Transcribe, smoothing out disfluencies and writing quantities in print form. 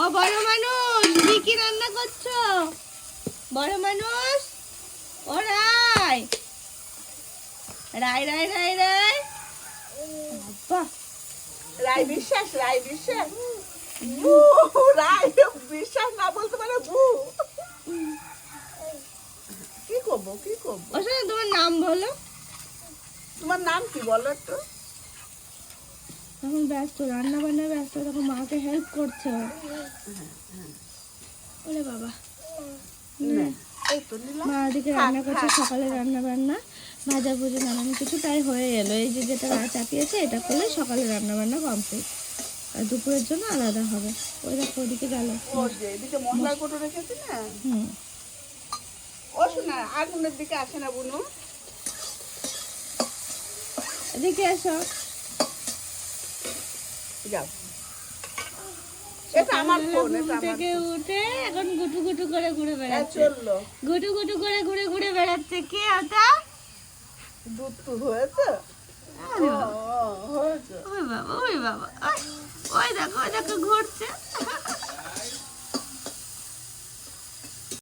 ও বড় মানুষ, কি কি রান্না করছো? বড় মানুষ, ও রাই রাই রাই রাই রাই, বাবা রাই বিশ্বাস, রাই বিশ্বাস, বু রাই বিশ্বাস না বলতে পারে বু। কি করবো, কি করবো? ওর সাথে তোমার নাম বলো। তোমার নাম কি বলো একটু? এখন ব্যস্ত, রান্না বান্না ব্যস্ত, তখন মাকে হেল্প করছে ও। ওরে বাবা, নে, এই তো নিলাম। মা ওদিকে রান্না করছে, সকালে রান্না বান্না ভাজা ভুজি নানান কিছু তাই হয়ে এলো। এই যে যেটা চাপিয়েছে এটা করলে সকালে রান্না বান্না কমপ্লিট, আর দুপুরের জন্য আলাদা হবে। ওই দেখো ওদিকে গেল। ও যে এদিকে মশলার কোটো রেখেছি না, হুম, ও শোনা আগুনের দিকে আসে না বুনু। এদিকে এসো। যাও, এটা আমার ফোন, ঘুম এটা আমার থেকে উঠে এখন গুটু গুটু করে ঘুরে ফোন। বেড়াচ্ছে, চললো গুটু গুটু করে ঘুরে ঘুরে বেড়াচ্ছে। কে ওটা? দুধ তো হয়েছে। আরে ও, বাবা, ও, হয়েছে। ওই বাবা, ওই বাবা, ওই দেখো ঘুরছে।